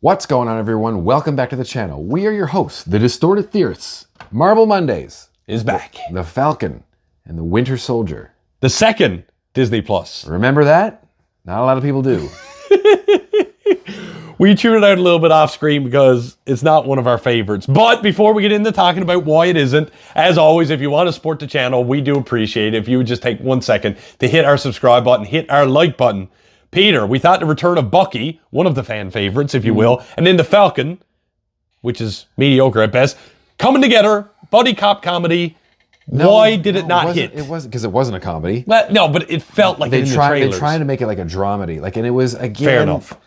What's going on, everyone? Welcome back to the channel. We are your hosts, the Distorted Theorists. Marvel Mondays is back. The Falcon and the Winter Soldier. The second Disney Plus. Remember that? Not a lot of people do. We chewed it out a little bit off screen because it's not one of our favorites. But before we get into talking about why it isn't, as always, if you want to support the channel, we do appreciate it if you would just take 1 second to hit our subscribe button, hit our like button. Peter, we thought the return of Bucky, one of the fan favorites, if you will, and then the Falcon, which is mediocre at best, coming together, buddy cop comedy. Why did it not hit? It wasn't because it wasn't a comedy. Well, no, but it felt like it in the trailers. They tried to make it like a dramedy, and it was again. Fair enough.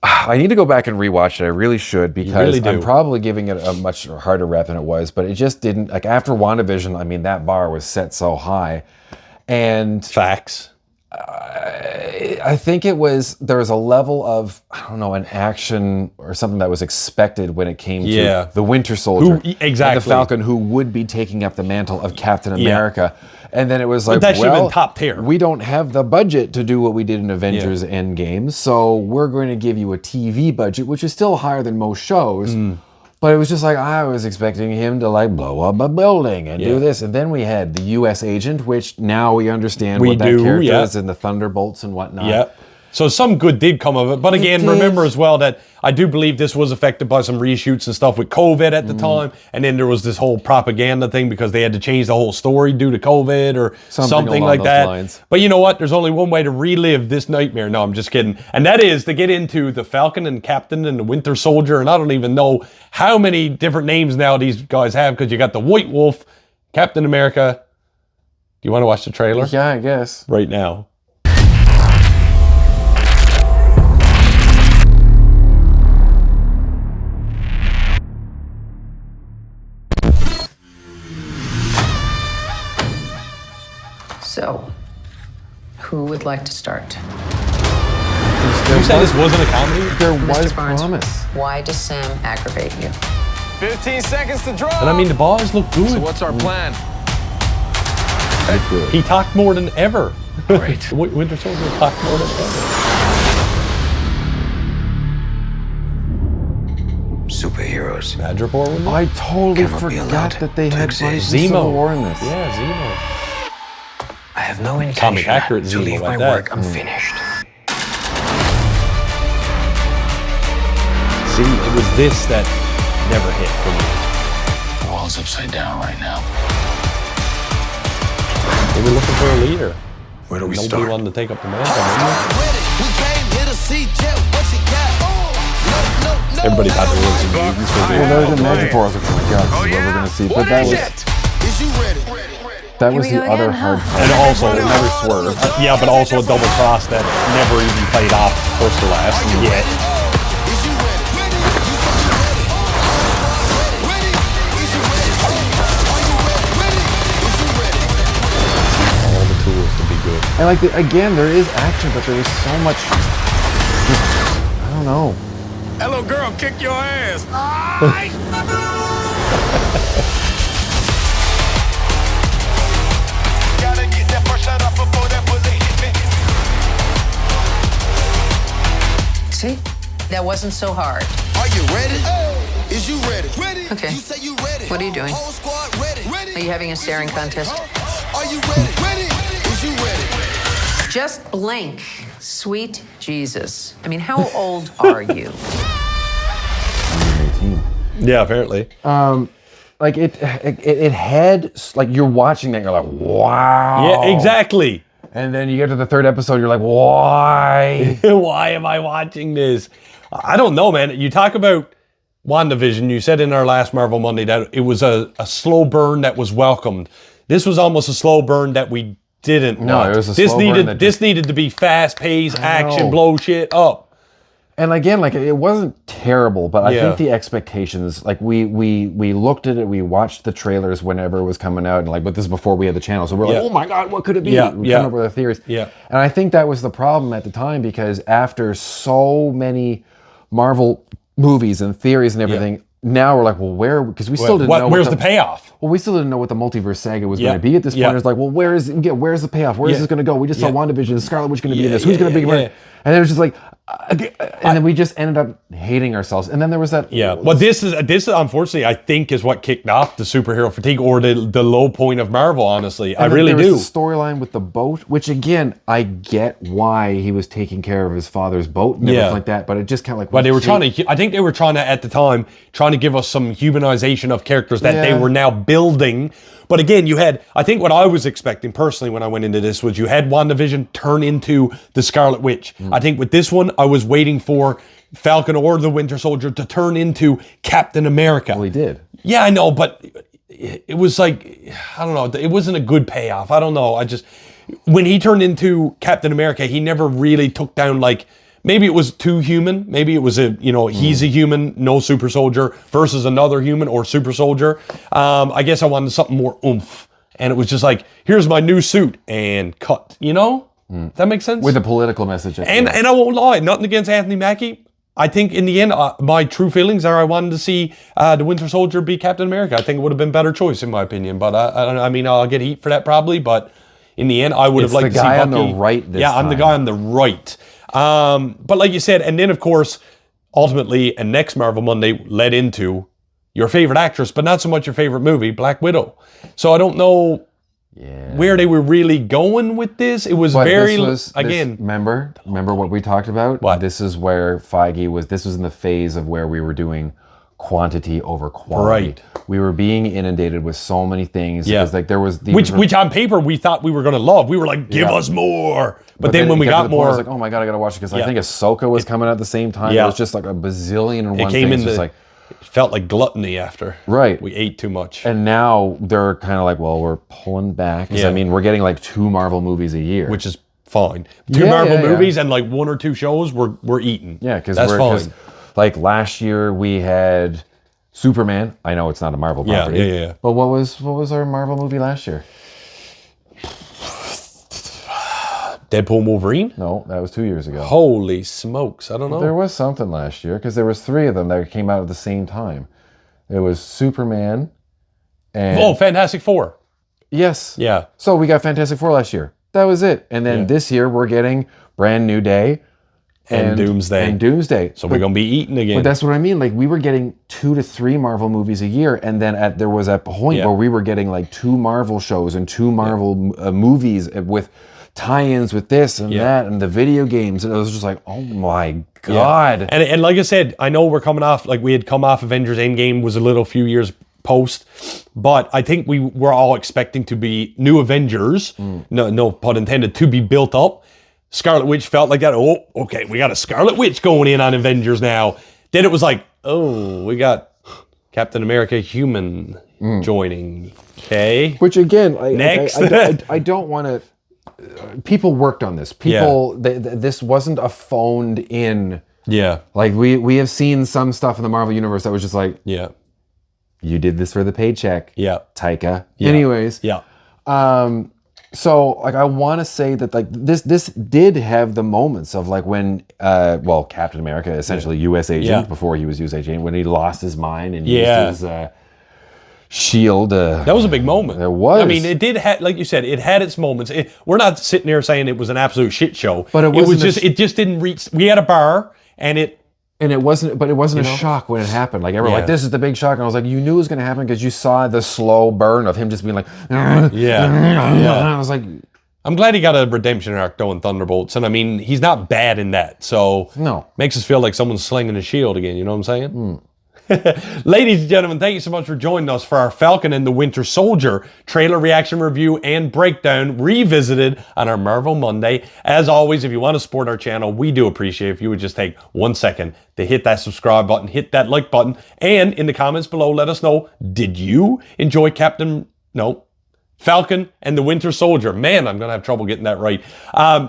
I need to go back and rewatch it. I really should because really I'm probably giving it a much harder rep than it was. But it just didn't. Like after WandaVision, I mean that bar was set so high, and facts. I think there was a level of, I don't know, an action or something that was expected when it came to the Winter Soldier. Exactly. And the Falcon, who would be taking up the mantle of Captain America. And then it was like, that should have been top tier. We don't have the budget to do what we did in Avengers Endgame, so we're going to give you a TV budget, which is still higher than most shows. But it was just like, I was expecting him to like blow up a building and do this. And then we had the U.S. agent, which now we understand what that character is, and the Thunderbolts and whatnot. Yeah. So some good did come of it. But again, remember as well that I do believe this was affected by some reshoots and stuff with COVID at the time. And then there was this whole propaganda thing because they had to change the whole story due to COVID or something like that. Lines. But you know what? There's only one way to relive this nightmare. No, I'm just kidding. And that is to get into the Falcon and Captain and the Winter Soldier. And I don't even know how many different names now these guys have because you got the White Wolf, Captain America. Do you want to watch the trailer? Yeah, I guess. Right now. So, who would like to start? You said this wasn't a comedy? There Mr. was Barnes, promise. why does Sam aggravate you? 15 seconds to draw. And I mean, the bars look good. So what's our plan? He talked more than ever. Great. Winter Soldier talked more than ever. Superheroes. Madripoor, wasn't it? I totally Cannot be allowed forgot that they to had exist. money from Zemo. Civil War in this. Yeah, Zemo. I have no Comic intention accurate to Zemo leave like my that. work unfinished. See, it was this that never hit for me. The world's upside down right now. They were looking for a leader. Where do we Nobody start? wanted to take up the mantle. Everybody thought there was some mutants for Well, there was a Madripoor. I was like, oh my god, this is what we're going to see. But that was the other hard part. And also, never swerved. Yeah, but also a double cross that never even played off first to last yet. All the tools to be good. And like, again, there is action, but there is so much, I don't know. Hello, girl, kick your ass. Gotta get that first shot up before that bullet hit me. See? That wasn't so hard. Are you ready? Is you ready? Okay. You say you ready. What are you doing? Whole squad ready. Are you having a staring contest? Are you ready? Is you ready? Just blink. Sweet Jesus. I mean, how old are you? 18. Yeah, apparently. Like it had, like you're watching that, you're like, wow. Yeah, exactly. And then you get to the third episode, you're like, why? Why am I watching this? I don't know, man. You talk about WandaVision. You said in our last Marvel Monday that it was a slow burn that was welcomed. This was almost a slow burn that we didn't want. No, it was a slow burn that This needed to be fast-paced action, blow shit up. And again, like it wasn't terrible, but I Yeah. think the expectations, like we looked at it, we watched the trailers whenever it was coming out, and like, but this is before we had the channel, so we're like, oh my god, what could it be? Yeah, We yeah. come up with our theories. Yeah. And I think that was the problem at the time because after so many Marvel movies and theories and everything, now we're like, well, where? Because we still didn't know. Where's the payoff? Well, we still didn't know what the multiverse saga was Yeah. going to be at this point. Yeah. It's like, well, where's the payoff? Where's Yeah. this going to go? We just saw Yeah. WandaVision. Is Scarlet Witch going to be Yeah, in this? Who's yeah, going to be? yeah. And it was just like, And then we just ended up hating ourselves. And then there was that. Yeah. Well, this is unfortunately, I think, is what kicked off the superhero fatigue or the low point of Marvel, honestly. I really do. There was the storyline with the boat, which again, I get why he was taking care of his father's boat and everything like that, but it just kind of like... Well, I think they were trying to, at the time, trying to give us some humanization of characters that they were now building. But again, I think what I was expecting personally when I went into this was you had WandaVision turn into the Scarlet Witch. I think with this one, I was waiting for Falcon or the Winter Soldier to turn into Captain America. Well, he did. Yeah, I know, but it was like, I don't know, it wasn't a good payoff. I don't know. When he turned into Captain America, he never really took down, like, maybe it was too human. Maybe it was he's a human, no super soldier versus another human or super soldier. I guess I wanted something more oomph. And it was just like, here's my new suit and cut, Does that make sense? With a political message. And I won't lie, nothing against Anthony Mackie. I think in the end, my true feelings are I wanted to see the Winter Soldier be Captain America. I think it would have been a better choice in my opinion. But I'll get heat for that probably. But in the end, I would have liked to see Bucky. It's the guy on the right this time. I'm the guy on the right. But like you said, and then of course, ultimately, and next Marvel Monday led into your favorite actress, but not so much your favorite movie, Black Widow. So I don't know where they were really going with this. It was remember what we talked about? What? This is where Feige this was in the phase of where we were doing quantity over quality. Right. We were being inundated with so many things. Yeah. Like there was which on paper we thought we were going to love. We were like, give us more. But then when we got more, I was like, oh my God, I got to watch it because I think Ahsoka was coming out at the same time. It was just like a bazillion and one thing. It felt like gluttony after. Right. We ate too much. And now they're kind of like, well, we're pulling back. Yeah. I mean, we're getting like 2 Marvel movies a year. Which is fine. 2 Marvel movies and like 1 or 2 shows, we're eating. Yeah, because that's fine. Like last year we had Superman. I know it's not a Marvel property. Yeah. But what was our Marvel movie last year? Deadpool and Wolverine? No, that was 2 years ago. Holy smokes, I don't know. There was something last year because there was 3 of them that came out at the same time. It was Superman and... Fantastic Four. Yes. Yeah. So we got Fantastic Four last year. That was it. And then this year we're getting Brand New Day and Doomsday. So we're going to be eating again. But that's what I mean. Like we were getting 2 to 3 Marvel movies a year. And then there was a point where we were getting like 2 Marvel shows and 2 Marvel movies with tie-ins with this and that and the video games. And it was just like, oh my God. Yeah. And like I said, I know we're coming off, like we had come off Avengers Endgame was a few years post, but I think we were all expecting to be new Avengers, no pun intended, to be built up. Scarlet Witch felt like that. Oh, okay, we got a Scarlet Witch going in on Avengers now. Then it was like, oh, we got Captain America Human joining. Okay. Which again, next. I don't want to... People worked on this. This wasn't a phoned in. Yeah. Like we have seen some stuff in the Marvel Universe that was just like, you did this for the paycheck. Yeah. Taika. Yeah. Anyways. Yeah. So like I want to say that like this did have the moments of like when Captain America, essentially US agent before he was US agent, when he lost his mind and used his shield. That was a big moment. It was. I mean, it did like you said, it had its moments. We're not sitting there saying it was an absolute shit show. But it just didn't reach. We had a bar and it wasn't a shock when it happened. Like everyone like, this is the big shock. And I was like, you knew it was going to happen because you saw the slow burn of him just being like, I was like, I'm glad he got a redemption arc though in Thunderbolts. And I mean, he's not bad in that. So makes us feel like someone's slinging a shield again. You know what I'm saying? Ladies and gentlemen, thank you so much for joining us for our Falcon and the Winter Soldier trailer reaction review and breakdown revisited on our Marvel Monday. As always, if you want to support our channel, we do appreciate if you would just take 1 second to hit that subscribe button, hit that like button, and in the comments below, let us know, did you enjoy Falcon and the Winter Soldier? Man, I'm going to have trouble getting that right.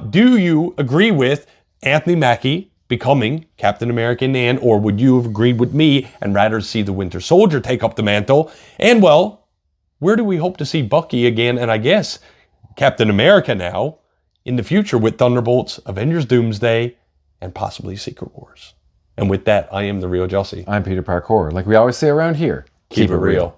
Do you agree with Anthony Mackie becoming Captain America in the end, or would you have agreed with me and rather see the Winter Soldier take up the mantle? And well, where do we hope to see Bucky again, and I guess Captain America now, in the future with Thunderbolts, Avengers Doomsday, and possibly Secret Wars? And with that, I am the real Jussy. I'm Peter Parkour. Like we always say around here, keep it real.